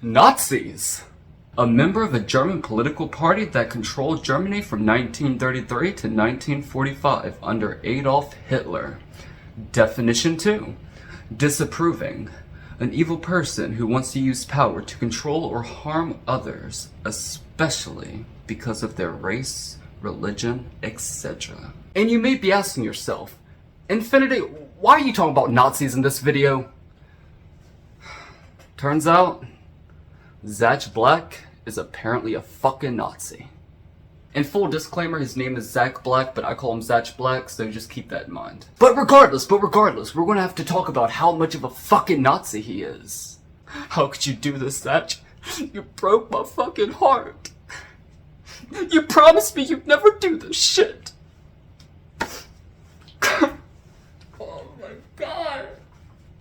Nazis! A member of a German political party that controlled Germany from 1933 to 1945 under Adolf Hitler. Definition 2. Disapproving. An evil person who wants to use power to control or harm others, especially because of their race, religion, etc. And you may be asking yourself, Infinity, why are you talking about Nazis in this video? Turns out, Zach Black is apparently a fucking Nazi. In full disclaimer, his name is Zach Black, but I call him Zach Black, so just keep that in mind. But regardless, we're gonna have to talk about how much of a fucking Nazi he is. How could you do this, Zach? You broke my fucking heart. You promised me you'd never do this shit. Oh my god.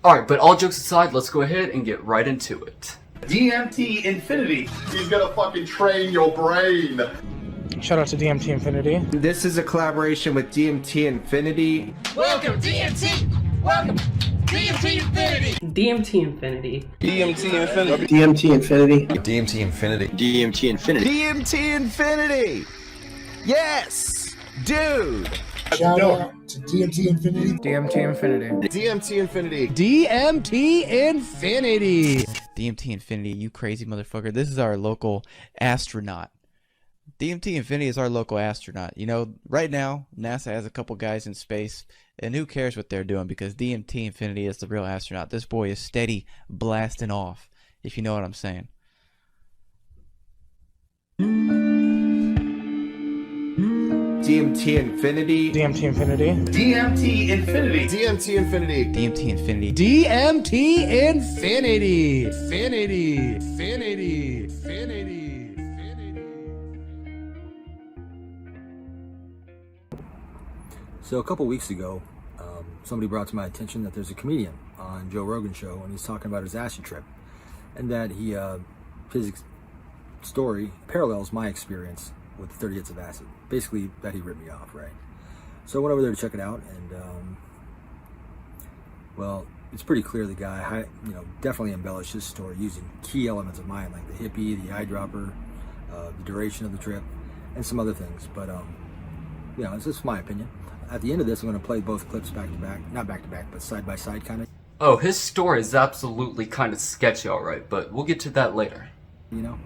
Alright, but all jokes aside, let's go ahead and get right into it. DMT Infinity. He's gonna fucking train your brain. Shout out to DMT Infinity. This is a collaboration with DMT Infinity. Welcome, DMT! Welcome, DMT Infinity! DMT Infinity. DMT Infinity. DMT Infinity. DMT Infinity. DMT Infinity. DMT Infinity! Yes! Dude! Shout out to DMT Infinity. DMT Infinity. DMT Infinity. DMT Infinity. DMT Infinity, you crazy motherfucker. This is our local astronaut. DMT Infinity is our local astronaut. You know, right now, NASA has a couple guys in space, and who cares what they're doing because DMT Infinity is the real astronaut. This boy is steady blasting off, if you know what I'm saying. DMT Infinity. DMT Infinity. DMT Infinity. DMT Infinity. DMT Infinity. DMT Infinity. Infinity. Infinity. Infinity. So a couple weeks ago, somebody brought to my attention that there's a comedian on Joe Rogan's show, and he's talking about his acid trip, and that his story parallels my experience with 30 hits of acid. Basically, that he ripped me off, right? So I went over there to check it out, and well, it's pretty clear the guy, definitely embellished his story using key elements of mine, like the hippie, the eyedropper, the duration of the trip, and some other things. But it's just my opinion. At the end of this, I'm going to play both clips back to back, not back to back, but side by side, kind of. Oh, his story is absolutely kind of sketchy, alright, but we'll get to that later.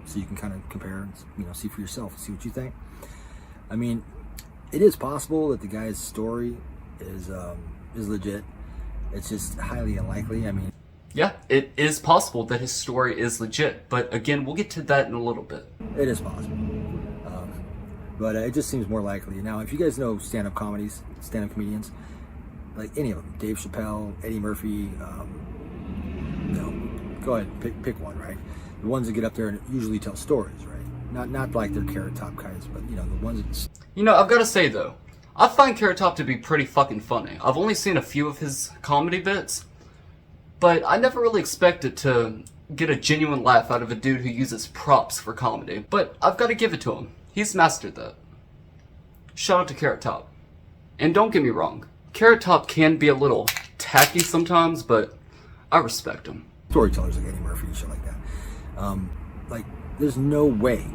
So you can kind of compare and, see for yourself, see what you think. I mean, it is possible that the guy's story is legit. It's just highly unlikely. I mean, yeah, it is possible that his story is legit, but again, we'll get to that in a little bit. It is possible. But it just seems more likely. Now, if you guys know stand-up comedians, like any of them, Dave Chappelle, Eddie Murphy, go ahead, pick one, right? The ones that get up there and usually tell stories, right? Not like they're Carrot Top guys, but the ones that... I've got to say though, I find Carrot Top to be pretty fucking funny. I've only seen a few of his comedy bits, but I never really expected to get a genuine laugh out of a dude who uses props for comedy. But I've got to give it to him. He's mastered that. Shout out to Carrot Top. And don't get me wrong, Carrot Top can be a little tacky sometimes, but I respect him. Storytellers like Eddie Murphy and shit like that. There's no way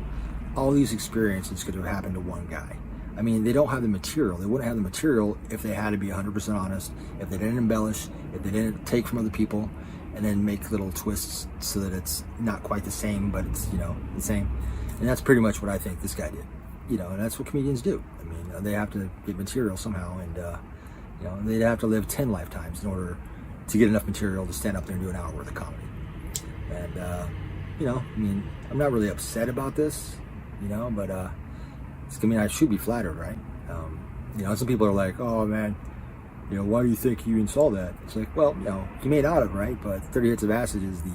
all these experiences could have happened to one guy. I mean, they don't have the material. They wouldn't have the material if they had to be 100% honest, if they didn't embellish, if they didn't take from other people, and then make little twists so that it's not quite the same, but it's, the same. And that's pretty much what I think this guy did. And that's what comedians do. I mean, they have to get material somehow, and, they'd have to live 10 lifetimes in order to get enough material to stand up there and do an hour worth of comedy. And, I'm not really upset about this, but, I should be flattered, right? Some people are like, oh man, why do you think you even saw that? It's like, well, he made out of it, right? But 30 hits of acid is the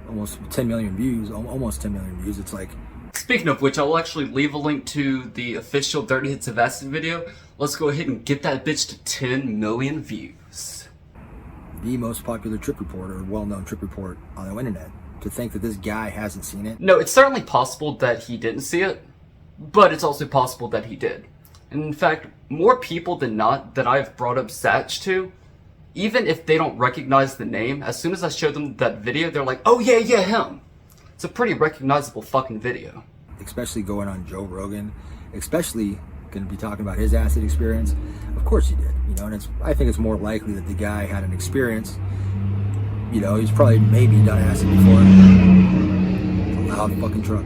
almost 10 million views, almost 10 million views. It's like... Speaking of which, I will actually leave a link to the official 30 Hits of Acid video. Let's go ahead and get that bitch to 10 million views. The most popular trip report, or well-known trip report on the internet. To think that this guy hasn't seen it. No, it's certainly possible that he didn't see it, but it's also possible that he did. And in fact, more people than not that I've brought up Zach to, even if they don't recognize the name, as soon as I show them that video, they're like, oh yeah, him. It's a pretty recognizable fucking video. Especially going on Joe Rogan, especially going to be talking about his acid experience. Of course he did, you know, and I think it's more likely that the guy had an experience. You know, he's probably maybe done acid before. It's a loud fucking truck.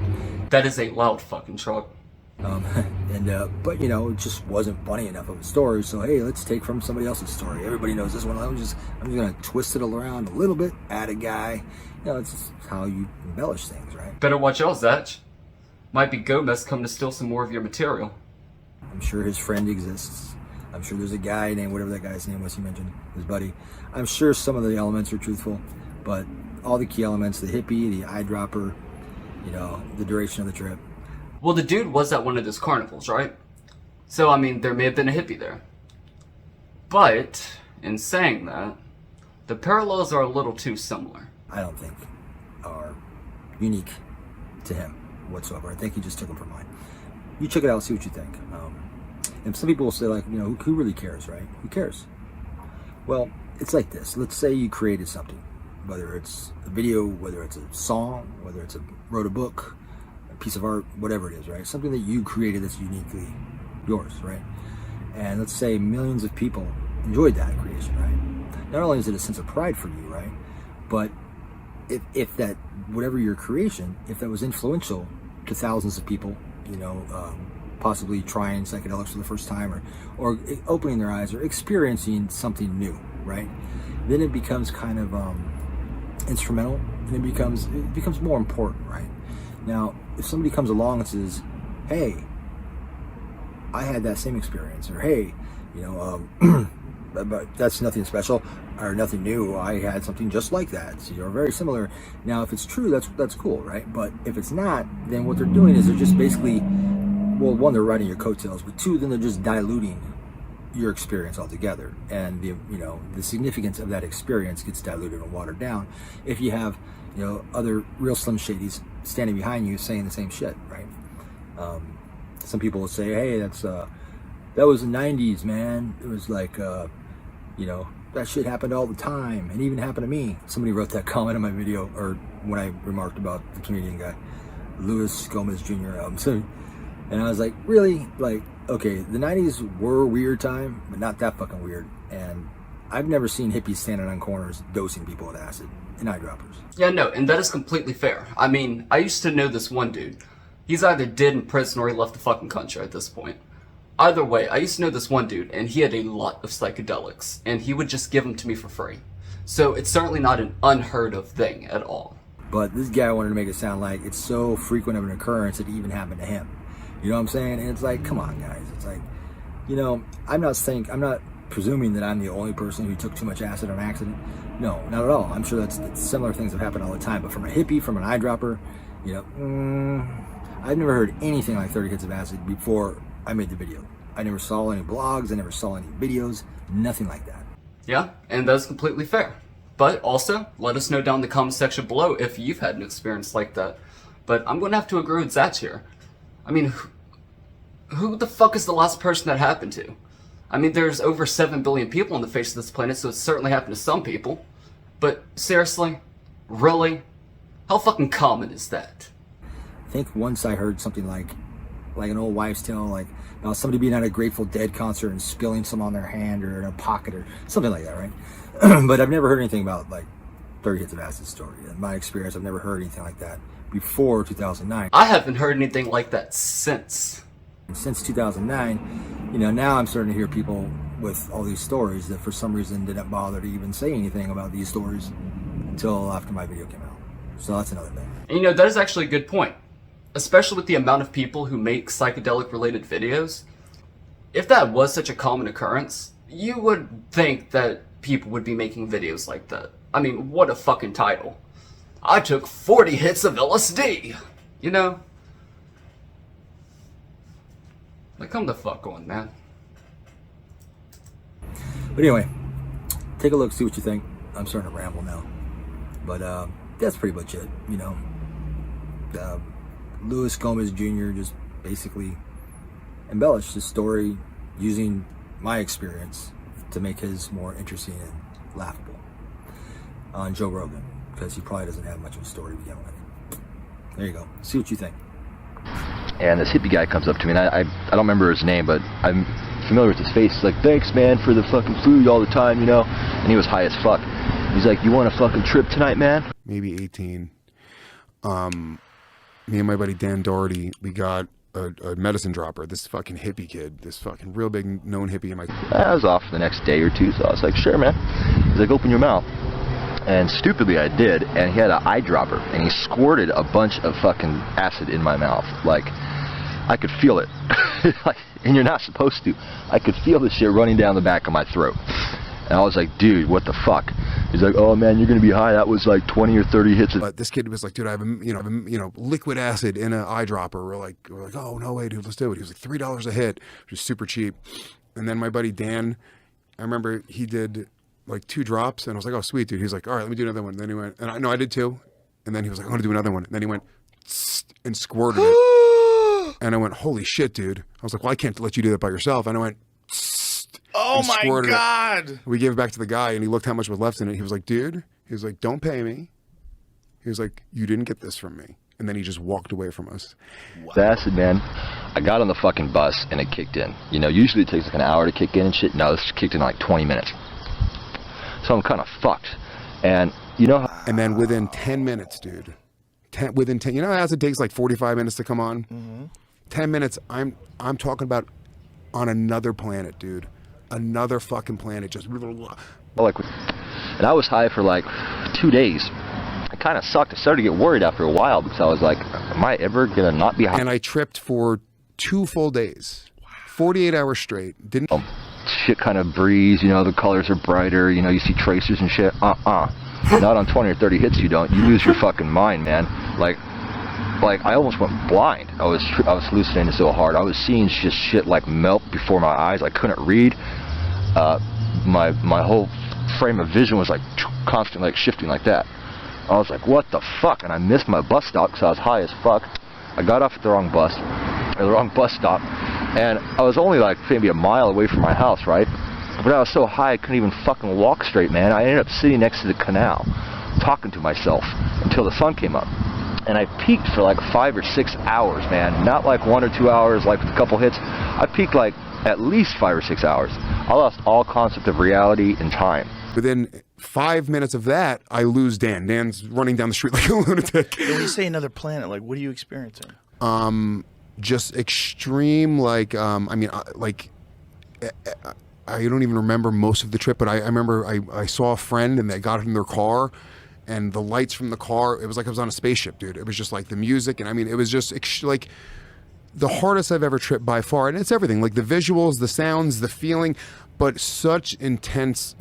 That is a loud fucking truck. But you know, it just wasn't funny enough of a story. So hey, let's take from somebody else's story. Everybody knows this one. I'm just gonna twist it around a little bit, add a guy. You know, it's just how you embellish things, right? Better watch out, Zach. Might be Gomez coming to steal some more of your material. I'm sure his friend exists. I'm sure there's a guy named, whatever that guy's name was he mentioned, his buddy. I'm sure some of the elements are truthful, but all the key elements, the hippie, the eyedropper, you know, the duration of the trip. Well, the dude was at one of those carnivals, right? So, I mean, there may have been a hippie there. But, in saying that, the parallels are a little too similar. I don't think are unique to him whatsoever. I think he just took them from mine. You check it out, see what you think. And some people will say, like, you know, who really cares, right? Who cares? Well, it's like this. Let's say you created something, whether it's a video, whether it's a song, whether it's wrote a book, a piece of art, whatever it is, right? Something that you created that's uniquely yours, right? And let's say millions of people enjoyed that creation, right? Not only is it a sense of pride for you, right? But if that, whatever your creation, if that was influential to thousands of people, you know, possibly trying psychedelics for the first time or opening their eyes or experiencing something new, right? Then it becomes kind of instrumental, and it becomes more important, right? Now, if somebody comes along and says, hey, I had that same experience, or hey, you know, but that's nothing special or nothing new. I had something just like that. So you're very similar. Now, if it's true, that's cool, right? But if it's not, then what they're doing is they're just basically, well, one, they're riding your coattails, but two, then they're just diluting your experience altogether, and the significance of that experience gets diluted and watered down if you have, you know, other real Slim Shadys standing behind you saying the same shit, right? Some people will say, hey, that was the 90s, man. It was like, you know, that shit happened all the time, and even happened to me. Somebody wrote that comment in my video, or when I remarked about the comedian guy, Luis Gomez Jr. And I was like, really? Like, okay, the 90s were a weird time, but not that fucking weird. And I've never seen hippies standing on corners dosing people with acid and eyedroppers. Yeah, no, and that is completely fair. I mean, I used to know this one dude. He's either dead in prison or he left the fucking country at this point. Either way, I used to know this one dude, and he had a lot of psychedelics, and he would just give them to me for free. So it's certainly not an unheard of thing at all. But this guy wanted to make it sound like it's so frequent of an occurrence it even happened to him. You know what I'm saying? And it's like, come on, guys. It's like, you know, I'm not presuming that I'm the only person who took too much acid on accident. No, not at all. I'm sure that's similar things that happen all the time. But from a hippie, from an eyedropper, you know, I've never heard anything like 30 hits of acid before I made the video. I never saw any blogs. I never saw any videos. Nothing like that. Yeah, and that's completely fair. But also, let us know down in the comment section below if you've had an experience like that. But I'm going to have to agree with Zach here. I mean, who the fuck is the last person that happened to? I mean, there's over 7 billion people on the face of this planet, so it's certainly happened to some people. But seriously? Really? How fucking common is that? I think once I heard something like an old wives' tale, like about somebody being at a Grateful Dead concert and spilling some on their hand or in a pocket or something like that, right? But I've never heard anything about like 30 hits of acid story. In my experience, I've never heard anything like that before 2009. I haven't heard anything like that since 2009. You know, now I'm starting to hear people with all these stories that for some reason didn't bother to even say anything about these stories until after my video came out. So that's another thing. And you know, that is actually a good point. Especially with the amount of people who make psychedelic related videos. If that was such a common occurrence, you would think that people would be making videos like that. I mean, what a fucking title. I took 40 hits of LSD, you know? Like, come the fuck on, man. But anyway, take a look, see what you think. I'm starting to ramble now. But that's pretty much it, you know? Luis Gomez Jr. just basically embellished his story using my experience to make his more interesting and laughable on Joe Rogan, because he probably doesn't have much of a story to begin with. There you go. See what you think. And this hippie guy comes up to me, and I don't remember his name, but I'm familiar with his face. He's like, thanks, man, for the fucking food all the time, you know? And he was high as fuck. He's like, you want a fucking trip tonight, man? Maybe 18. Me and my buddy Dan Doherty, we got a medicine dropper, this fucking hippie kid, this fucking real big known hippie in my... I was off the next day or two, so I was like, sure, man. He's like, open your mouth. And stupidly I did, and he had an eyedropper, and he squirted a bunch of fucking acid in my mouth. Like, I could feel it. Like, and you're not supposed to. I could feel this shit running down the back of my throat. And I was like, dude, what the fuck? He's like, oh man, you're gonna be high. That was like 20 or 30 hits. But this kid was like, dude, I have liquid acid in an eyedropper. We're like, oh no way, dude, let's do it. He was like $3 a hit, which is super cheap. And then my buddy Dan, I remember he did like 2 drops, and I was like, oh sweet, dude. He's like, all right, let me do another one. And then he went, and I did 2. And then he was like, I want to do another one. And then he went and squirted it. And I went, holy shit, dude. I was like, well, I can't let you do that by yourself. And I went, Oh my God. it. We gave it back to the guy, and he looked how much was left in it. He was like, dude, he was like, don't pay me. He was like, you didn't get this from me. And then he just walked away from us. Wow. The acid, man. I got on the fucking bus, and it kicked in. You know, usually it takes like an hour to kick in and shit. No, this kicked in like 20 minutes. So I'm kind of fucked. And you know how... And then within 10 minutes, dude, within 10, you know how acid takes like 45 minutes to come on? Mm-hmm. 10 minutes, I'm talking about on another planet, dude. Another fucking planet, just... Like, and I was high for like 2 days. It kind of sucked. I started to get worried after a while because I was like, am I ever gonna not be high? And I tripped for 2 full days, 48 hours straight. Didn't... Shit kind of breeze, you know, the colors are brighter, you know, you see tracers and shit. Not on 20 or 30 hits you don't. You lose your fucking mind, man. Like I almost went blind. I was hallucinating so hard. I was seeing just shit like melt before my eyes. I couldn't read. My whole frame of vision was like constantly like shifting like that. I was like, what the fuck? And I missed my bus stop because I was high as fuck. I got off at the wrong bus stop, and I was only like maybe a mile away from my house, right? But I was so high I couldn't even fucking walk straight, man. I ended up sitting next to the canal, talking to myself until the sun came up. And I peaked for like 5 or 6 hours, man. Not like 1 or 2 hours, like with a couple hits. I peaked like at least 5 or 6 hours. I lost all concept of reality and time. Within 5 minutes of that, I lose Dan. Dan's running down the street like a lunatic. When you say another planet, like, what are you experiencing? Just extreme, like, I don't even remember most of the trip, but I remember I saw a friend and they got in their car, and the lights from the car, it was like I was on a spaceship, dude. It was just like the music, and I mean, it was just like the hardest I've ever tripped by far. And it's everything, like the visuals, the sounds, the feeling, but such an intense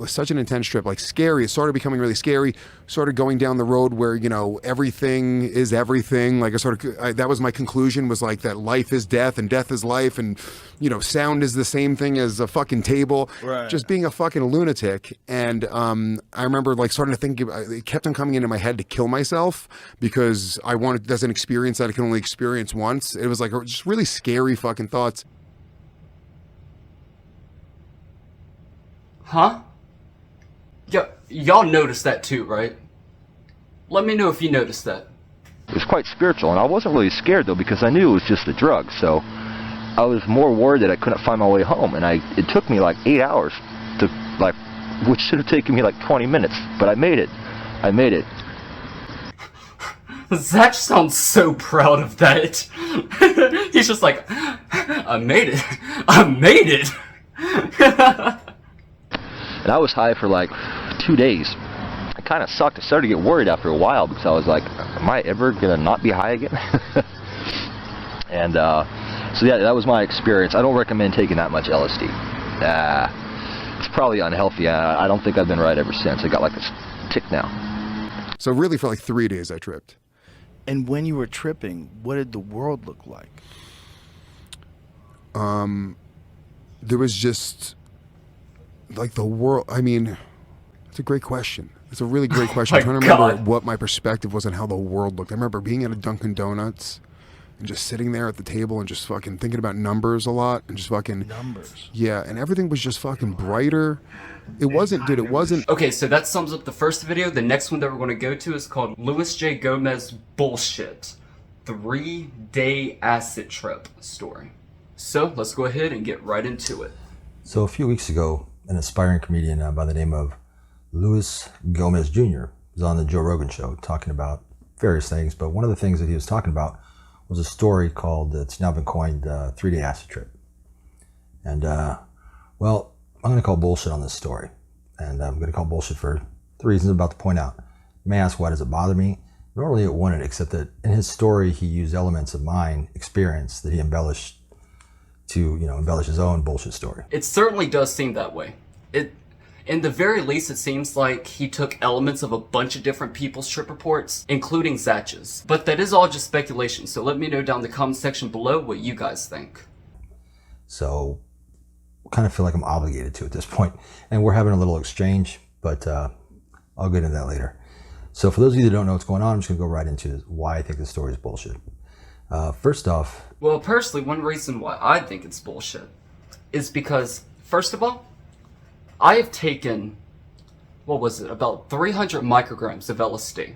trip, like scary. It started becoming really scary, started going down the road where, you know, everything is everything. Like that was my conclusion, was like that life is death and death is life, and, you know, sound is the same thing as a fucking table. Right. Just being a fucking lunatic. And I remember like starting to think, it kept on coming into my head to kill myself because I wanted, that's an experience that I can only experience once. It was like just really scary fucking thoughts. Huh? Y'all noticed that too, right? Let me know if you noticed that. It was quite spiritual, and I wasn't really scared though because I knew it was just a drug. So I was more worried that I couldn't find my way home, and it took me like 8 hours to like, which should have taken me like 20 minutes, but I made it. Zach sounds so proud of that. He's just like, I made it. And I was high for like 2 days. It kind of sucked. I started to get worried after a while because I was like, am I ever gonna not be high again? And so yeah, that was my experience. I don't recommend taking that much LSD. It's probably unhealthy. I don't think I've been right ever since. I got like a tick now. So really for like 3 days I tripped. And when you were tripping, what did the world look like? There was just like the world. I mean, it's a great question. It's a really great question. I'm trying to remember what my perspective was on how the world looked. I remember being at a Dunkin' Donuts and just sitting there at the table and just fucking thinking about numbers a lot and just fucking numbers. Yeah, and everything was just fucking brighter. It wasn't. Okay, so that sums up the first video. The next one that we're going to go to is called Louis J. Gomez Bullshit. 3-day acid trip story. So let's go ahead and get right into it. So a few weeks ago, an aspiring comedian by the name of Luis Gomez Jr. was on the Joe Rogan show talking about various things, but one of the things that he was talking about was a story called, it's now been coined, 3-day acid trip. And, well, I'm going to call bullshit on this story. And I'm going to call bullshit for the reasons I'm about to point out. You may ask, why does it bother me? Normally it wouldn't, except that in his story, he used elements of mine experience that he embellished to, embellish his own bullshit story. It certainly does seem that way. In the very least, it seems like he took elements of a bunch of different people's trip reports, including Zatch's. But that is all just speculation, so let me know down in the comment section below what you guys think. So, I kind of feel like I'm obligated to at this point. And we're having a little exchange, but I'll get into that later. So for those of you that don't know what's going on, I'm just going to go right into why I think this story is bullshit. First off... Well, personally, one reason why I think it's bullshit is because, first of all, I have taken, about 300 micrograms of LSD.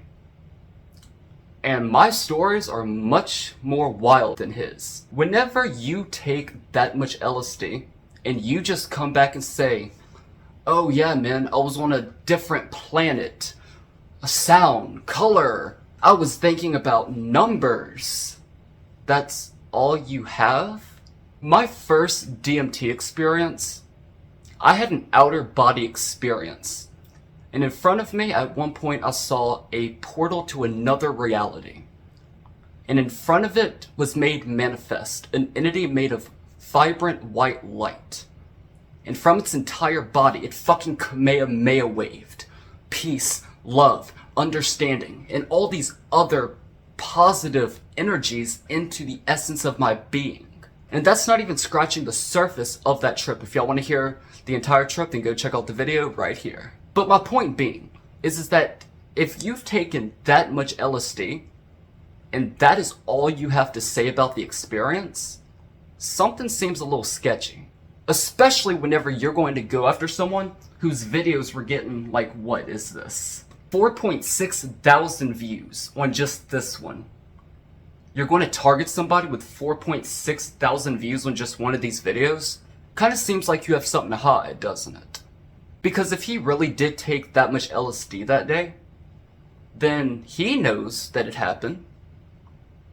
And my stories are much more wild than his. Whenever you take that much LSD and you just come back and say, oh yeah, man, I was on a different planet. A sound, color. I was thinking about numbers. That's all you have? My first DMT experience, I had an outer body experience. And in front of me, at one point, I saw a portal to another reality. And in front of it was made manifest, an entity made of vibrant white light. And from its entire body, it fucking Kamehameha waved. Peace, love, understanding, and all these other positive energies into the essence of my being. And that's not even scratching the surface of that trip. If y'all want to hear the entire trip, then go check out the video right here. But my point being is that if you've taken that much LSD and that is all you have to say about the experience, something seems a little sketchy. Especially whenever you're going to go after someone whose videos were getting, like, what is this? 4.6 thousand views on just this one. You're going to target somebody with 4.6 thousand views on just one of these videos? Kind of seems like you have something to hide, doesn't it? Because if he really did take that much LSD that day, then he knows that it happened.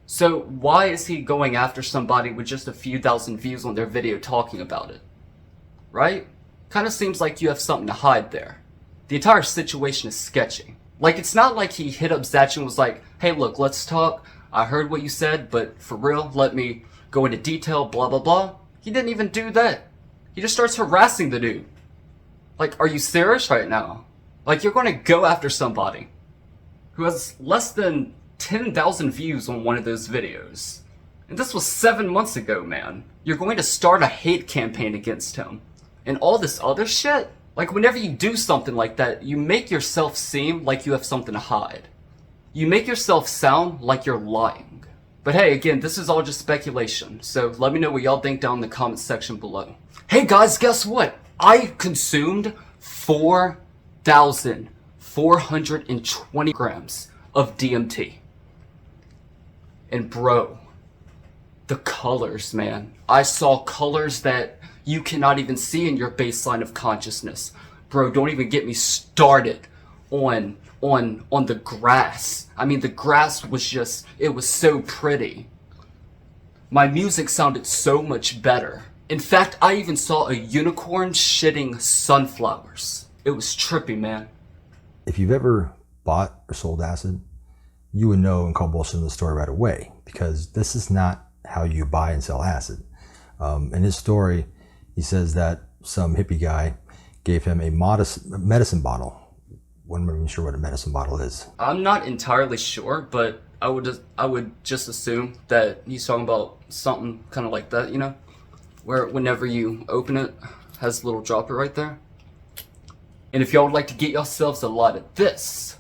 So why is he going after somebody with just a few thousand views on their video talking about it? Right? Kind of seems like you have something to hide there. The entire situation is sketchy. Like, it's not like he hit up Zatch and was like, hey look, let's talk. I heard what you said, but for real, let me go into detail, blah blah blah. He didn't even do that. He just starts harassing the dude. Like, are you serious right now? Like, you're going to go after somebody who has less than 10,000 views on one of those videos. And this was 7 months ago, man. You're going to start a hate campaign against him. And all this other shit? Like, whenever you do something like that, you make yourself seem like you have something to hide. You make yourself sound like you're lying. But hey, again, this is all just speculation, so let me know what y'all think down in the comment section below. Hey guys, guess what? I consumed 4,420 grams of DMT. And bro, the colors, man. I saw colors that you cannot even see in your baseline of consciousness. Bro, don't even get me started on the grass. I mean, the grass was just, it was so pretty. My music sounded so much better. In fact, I even saw a unicorn shitting sunflowers. It was trippy, man. If you've ever bought or sold acid, you would know and call bullshit on the story right away, because this is not how you buy and sell acid. In his story, he says that some hippie guy gave him a modest medicine bottle. I'm not even sure what a medicine bottle is. I'm not entirely sure, but I would just assume that he's talking about something kind of like that, you know? Where whenever you open it, has a little dropper right there. And if y'all would like to get yourselves a lot of this,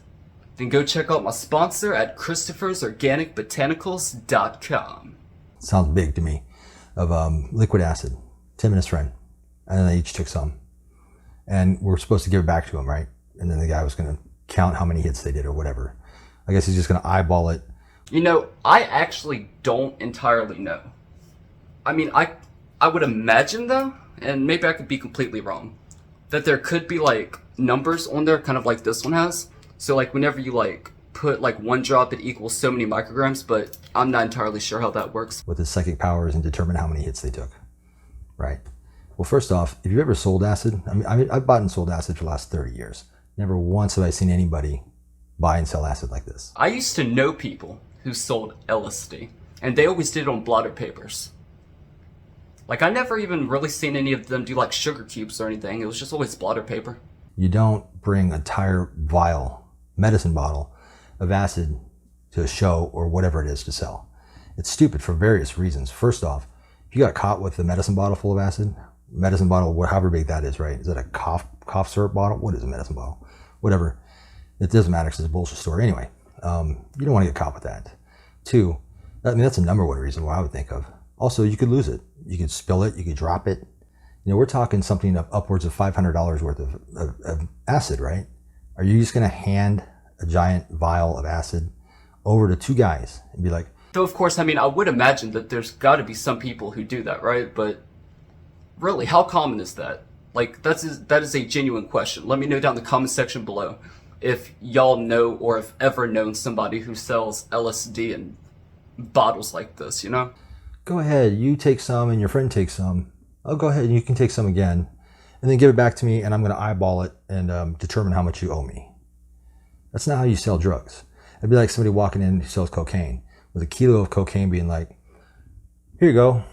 then go check out my sponsor at Christopher'sOrganicBotanicals.com. Sounds big to me. Of liquid acid. Tim and his friend. And then they each took some. And we're supposed to give it back to him, right? And then the guy was going to count how many hits they did or whatever. I guess he's just going to eyeball it You know, I actually don't entirely know. I mean, I would imagine though, and maybe I could be completely wrong, that there could be like numbers on there, kind of like this one has. So like whenever you like put like one drop, it equals so many micrograms, but I'm not entirely sure how that works. With his psychic powers and determine how many hits they took, right? Well, first off, if you've ever sold acid, I mean, I've bought and sold acid for the last 30 years. Never once have I seen anybody buy and sell acid like this. I used to know people who sold LSD, and they always did it on blotter papers. Like, I never even really seen any of them do like sugar cubes or anything. It was just always blotter paper. You don't bring an entire vial, medicine bottle of acid to a show or whatever it is to sell. It's stupid for various reasons. First off, if you got caught with a medicine bottle full of acid, medicine bottle, however big that is, right? Is that a cough syrup bottle? What is a medicine bottle? Whatever. It doesn't matter because it's a bullshit story. Anyway, you don't want to get caught with that. Two, I mean, that's the number one reason why I would think of. Also, you could lose it. You could spill it. You could drop it. You know, we're talking something of upwards of $500 worth of acid, right? Are you just going to hand a giant vial of acid over to two guys and be like... So, of course, I mean, I would imagine that there's got to be some people who do that, right? But really, how common is that? Like, that is a genuine question. Let me know down in the comment section below if y'all know or have ever known somebody who sells LSD in bottles like this, you know? Go ahead, you take some and your friend takes some. I'll go ahead and you can take some again. And then give it back to me and I'm going to eyeball it and determine how much you owe me. That's not how you sell drugs. It'd be like somebody walking in who sells cocaine with a kilo of cocaine being like, here you go.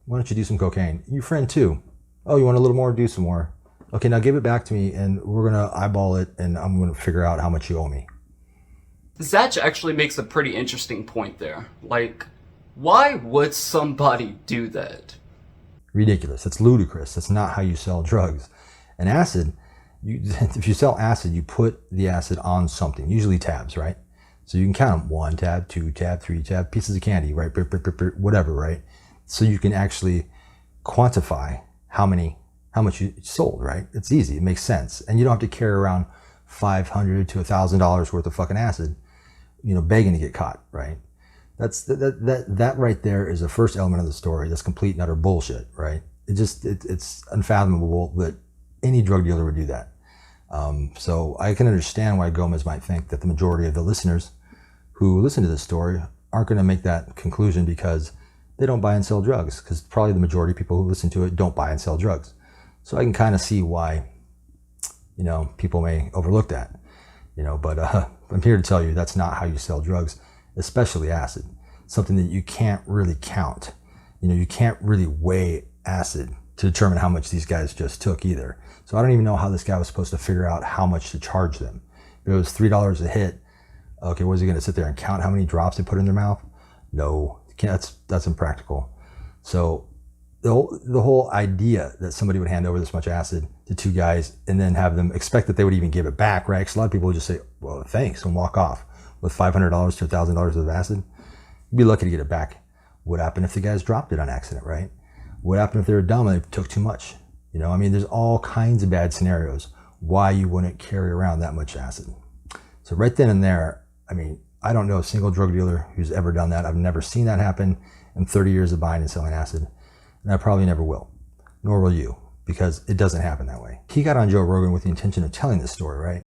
Why don't you do some cocaine? Your friend too. Oh, you want a little more? Do some more. Okay, now give it back to me and we're going to eyeball it and I'm going to figure out how much you owe me. Zach actually makes a pretty interesting point there. Like, why would somebody do that? Ridiculous. That's ludicrous. That's not how you sell drugs. And acid, if you sell acid, you put the acid on something, usually tabs, right? So you can count them, 1 tab, 2 tab, 3 tab, pieces of candy, right? Whatever, right? So you can actually quantify how much you sold, right? It's easy. It makes sense. And you don't have to carry around $500 to $1,000 worth of fucking acid, you know, begging to get caught, right? That right there is the first element of the story. That's complete and utter bullshit, right? It's unfathomable that any drug dealer would do that. So I can understand why Gomez might think that the majority of the listeners who listen to this story aren't going to make that conclusion because they don't buy and sell drugs, because probably the majority of people who listen to it don't buy and sell drugs. So I can kind of see why, you know, people may overlook that, you know, but I'm here to tell you that's not how you sell drugs, especially acid. Something that you can't really count. You know, you can't really weigh acid to determine how much these guys just took either. So I don't even know how this guy was supposed to figure out how much to charge them. If it was $3 a hit, okay, was he going to sit there and count how many drops they put in their mouth? No, that's impractical. So the whole idea that somebody would hand over this much acid to two guys and then have them expect that they would even give it back, right? Because a lot of people would just say, well, thanks, and walk off with $500 to $1,000 of acid. You'd be lucky to get it back. What happened if the guys dropped it on accident, right? What happened if they were dumb and they took too much? You know, I mean, there's all kinds of bad scenarios why you wouldn't carry around that much acid. So right then and there, I mean, I don't know a single drug dealer who's ever done that. I've never seen that happen in 30 years of buying and selling acid. And I probably never will, nor will you, because it doesn't happen that way. He got on Joe Rogan with the intention of telling this story, right?